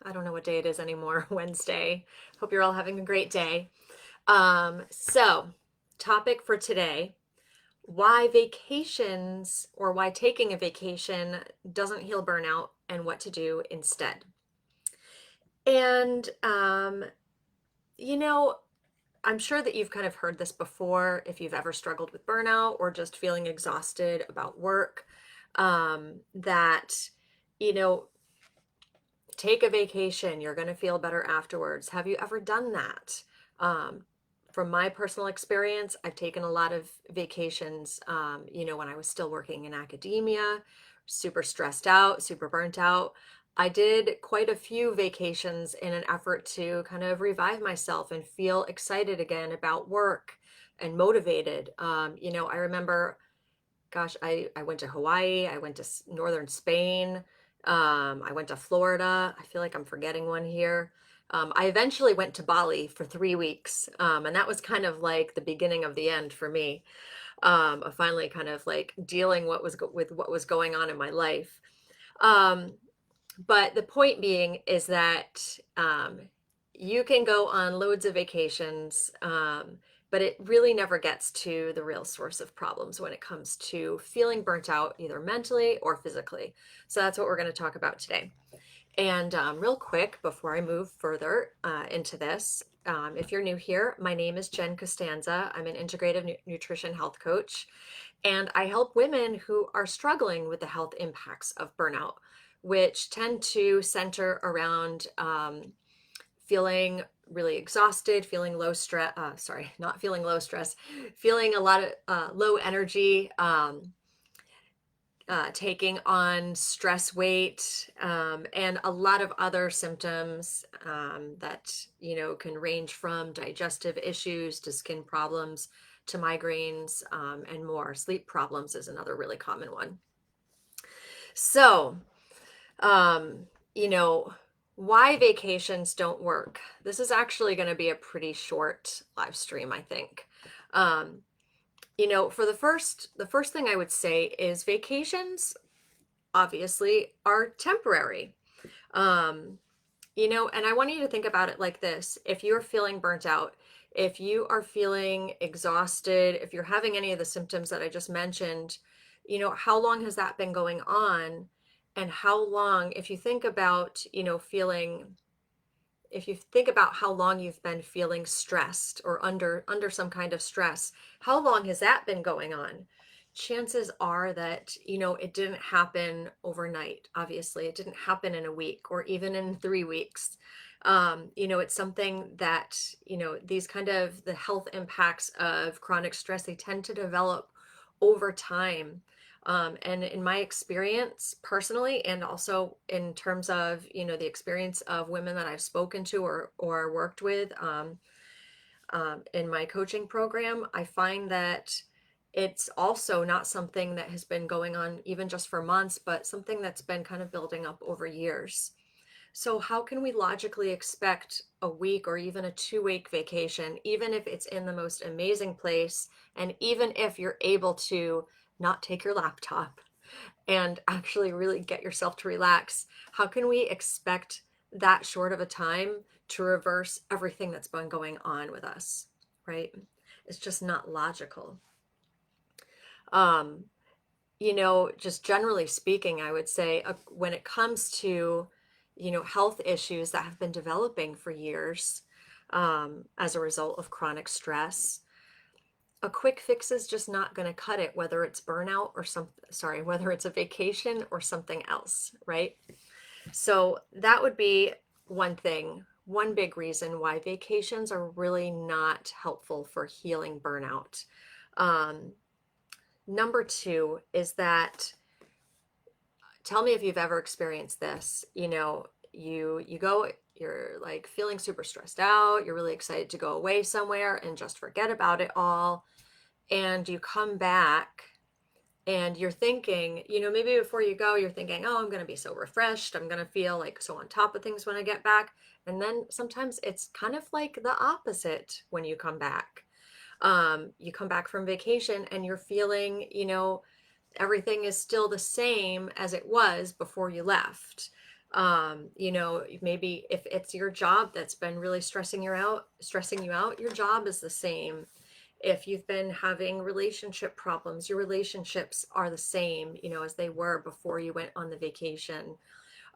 I don't know what day it is anymore, Wednesday. Hope you're all having a great day. So, topic for today, why vacations or why taking a vacation doesn't heal burnout and what to do instead. And, you know, I'm sure that you've kind of heard this before if you've ever struggled with burnout or just feeling exhausted about work, that, you know, take a vacation, you're going to feel better afterwards. Have you ever done that? Um, from my personal experience, I've taken a lot of vacations, when I was still working in academia, super stressed out, super burnt out. I did quite a few vacations in an effort to kind of revive myself and feel excited again about work and motivated. I remember, gosh, I went to Hawaii, I went to northern Spain, I went to Florida. I feel like I'm forgetting one here. I eventually went to Bali for 3 weeks, and that was kind of like the beginning of the end for me, of finally kind of like dealing with what was going on in my life. Um, but the point being is that you can go on loads of vacations, but it really never gets to the real source of problems when it comes to feeling burnt out, either mentally or physically. So that's what we're going to talk about today. And real quick, before I move further into this, if you're new here, my name is Jen Costanza. I'm an integrative nutrition health coach, and I help women who are struggling with the health impacts of burnout, which tend to center around feeling really exhausted, feeling low stress, not feeling low stress, feeling a lot of low energy, taking on stress weight, and a lot of other symptoms that, can range from digestive issues to skin problems to migraines, and more. Sleep problems is another really common one. So, um, you know, why vacations don't work. This is actually going to be a pretty short live stream, I think. Um, for the first thing I would say is vacations obviously are temporary. Um, and I want you to think about it like this. If you're feeling burnt out, if you are feeling exhausted, if you're having any of the symptoms that I just mentioned, how long has that been going on? And how long, if you think about, if you think about how long you've been feeling stressed or under some kind of stress, how long has that been going on? Chances are that, it didn't happen overnight. Obviously, it didn't happen in a week or even in 3 weeks. It's something that, these kind of the health impacts of chronic stress, they tend to develop over time. And in my experience personally, and also in terms of, the experience of women that I've spoken to or worked with in my coaching program, I find that it's also not something that has been going on even just for months, but something that's been kind of building up over years. So how can we logically expect a week or even a 2 week vacation, even if it's in the most amazing place, and even if you're able to not take your laptop and actually really get yourself to relax? How can we expect that short of a time to reverse everything that's been going on with us, right? It's just not logical. Um, just generally speaking, I would say when it comes to, health issues that have been developing for years as a result of chronic stress, a quick fix is just not going to cut it, whether it's burnout or whether it's a vacation or something else, right? So that would be one big reason why vacations are really not helpful for healing burnout. Um, Number two is that, tell me if you've ever experienced this. You go, you're like feeling super stressed out, you're really excited to go away somewhere and just forget about it all, and you come back and you're thinking, maybe before you go, you're thinking, oh, I'm going to be so refreshed, I'm going to feel like so on top of things when I get back. And then sometimes it's kind of like the opposite when you come back. You come back from vacation and you're feeling, everything is still the same as it was before you left. Maybe if it's your job that's been really stressing you out, your job is the same. If you've been having relationship problems, your relationships are the same, as they were before you went on the vacation.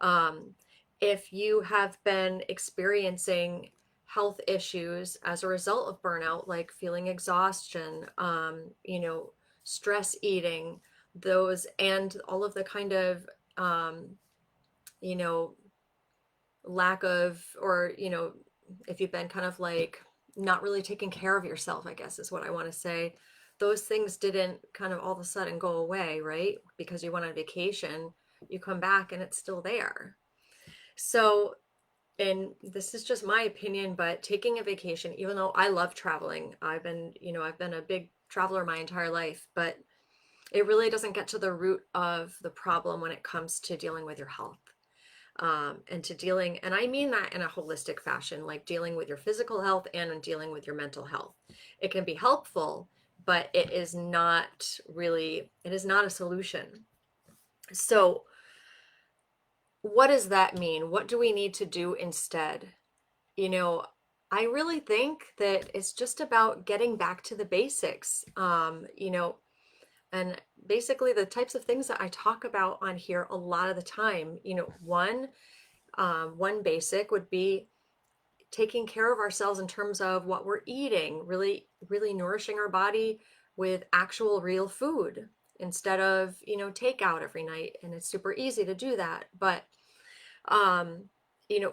Um, if you have been experiencing health issues as a result of burnout, like feeling exhaustion, stress eating, those, and all of the kind of, um, you know, lack of, or, if you've been kind of like not really taking care of yourself, I guess is what I want to say. Those things didn't kind of all of a sudden go away, right? Because you went on vacation, you come back and it's still there. So, and this is just my opinion, but taking a vacation, even though I love traveling, I've been a big traveler my entire life, but it really doesn't get to the root of the problem when it comes to dealing with your health. And I mean that in a holistic fashion, like dealing with your physical health and in dealing with your mental health. It can be helpful, but it is not a solution. So, what does that mean? What do we need to do instead? You know, I really think that it's just about getting back to the basics. And basically the types of things that I talk about on here a lot of the time. One basic would be taking care of ourselves in terms of what we're eating, really, really nourishing our body with actual real food instead of, takeout every night. And it's super easy to do that. But,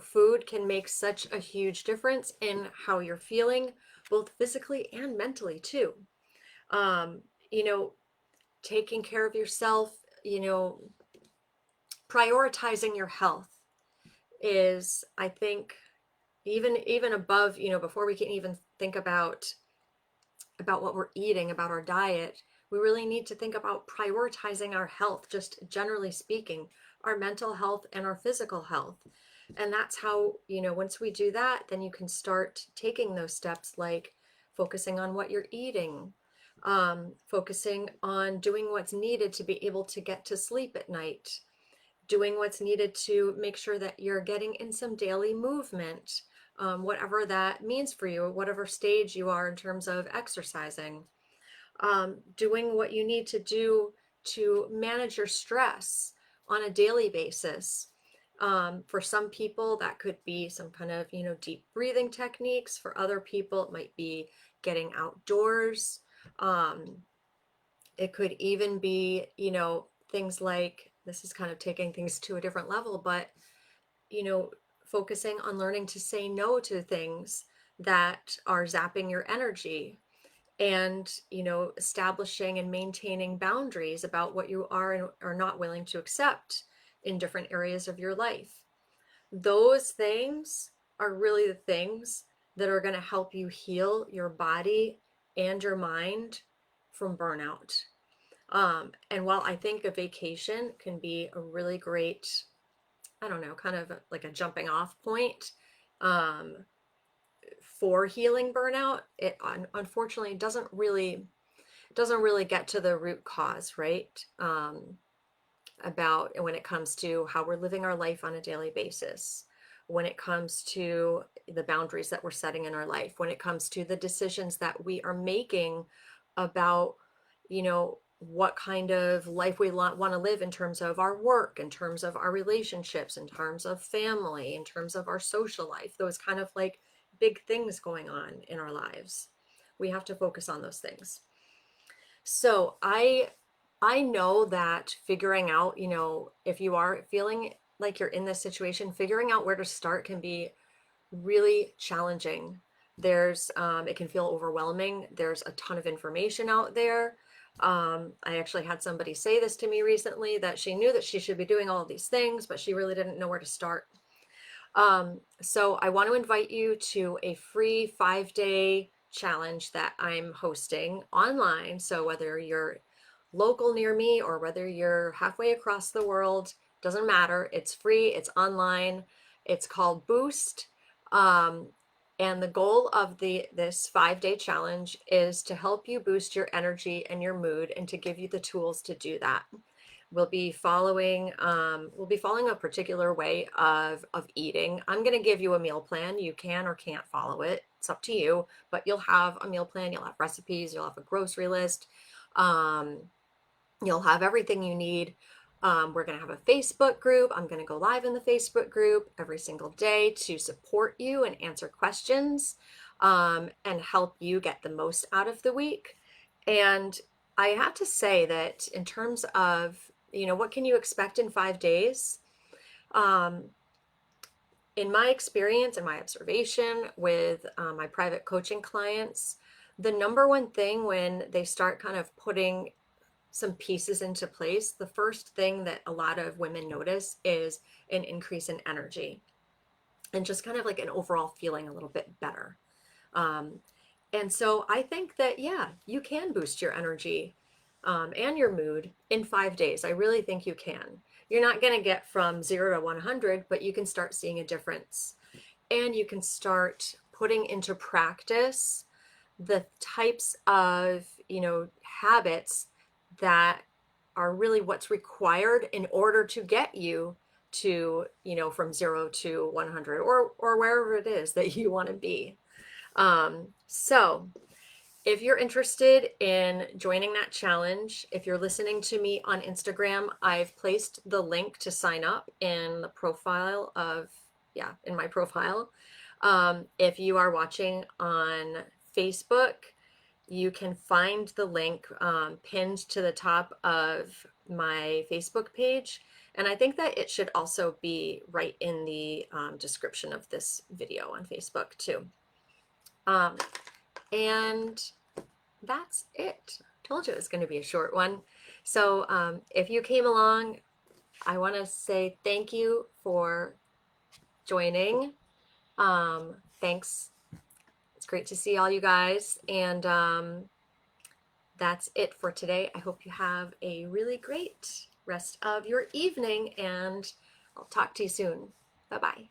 food can make such a huge difference in how you're feeling, both physically and mentally, too. Um, you know, Taking care of yourself, prioritizing your health is, I think, even above, before we can even think about what we're eating, about our diet, we really need to think about prioritizing our health, just generally speaking, our mental health and our physical health. And that's how, once we do that, then you can start taking those steps like focusing on what you're eating, focusing on doing what's needed to be able to get to sleep at night, doing what's needed to make sure that you're getting in some daily movement, whatever that means for you, whatever stage you are in terms of exercising, doing what you need to do to manage your stress on a daily basis. For some people, that could be some kind of, deep breathing techniques. For other people, it might be getting outdoors. Um, it could even be, things like, this is kind of taking things to a different level, but, you know, focusing on learning to say no to things that are zapping your energy, and, establishing and maintaining boundaries about what you are and are not willing to accept in different areas of your life. Those things are really the things that are going to help you heal your body and your mind from burnout. And while I think a vacation can be a really great, I don't know, kind of like a jumping off point um, for healing burnout, it unfortunately doesn't really get to the root cause, right? About when it comes to how we're living our life on a daily basis, when it comes to the boundaries that we're setting in our life, when it comes to the decisions that we are making about, what kind of life we want to live in terms of our work, in terms of our relationships, in terms of family, in terms of our social life, those kind of like big things going on in our lives. We have to focus on those things. So I know that figuring out, if you are feeling like you're in this situation, figuring out where to start can be really challenging. It can feel overwhelming. There's a ton of information out there. I actually had somebody say this to me recently, that she knew that she should be doing all of these things, but she really didn't know where to start. So I want to invite you to a free 5-day challenge that I'm hosting online. So whether you're local near me or whether you're halfway across the world, doesn't matter. It's free, it's online. It's called Boost. And the goal of this 5-day challenge is to help you boost your energy and your mood and to give you the tools to do that. We'll be following a particular way of eating. I'm going to give you a meal plan. You can or can't follow it. It's up to you, but you'll have a meal plan, you'll have recipes, you'll have a grocery list. Um, You'll have everything you need. We're going to have a Facebook group. I'm going to go live in the Facebook group every single day to support you and answer questions, and help you get the most out of the week. And I have to say that in terms of, what can you expect in 5 days? Um, in my experience and my observation with my private coaching clients, the number one thing when they start kind of putting some pieces into place, the first thing that a lot of women notice is an increase in energy and just kind of like an overall feeling a little bit better. Um, and so I think that, yeah, you can boost your energy and your mood in 5 days. I really think you can. You're not going to get from 0 to 100, but you can start seeing a difference. And you can start putting into practice the types of, habits that are really what's required in order to get you to, from 0 to 100, or wherever it is that you want to be. So if you're interested in joining that challenge, if you're listening to me on Instagram, I've placed the link to sign up in the profile in my profile. If you are watching on Facebook, you can find the link pinned to the top of my Facebook page. And I think that it should also be right in the description of this video on Facebook too. And that's it. Told you it was going to be a short one. So if you came along, I want to say thank you for joining. Thanks. It's great to see all you guys. And that's it for today. I hope you have a really great rest of your evening, and I'll talk to you soon. Bye-bye.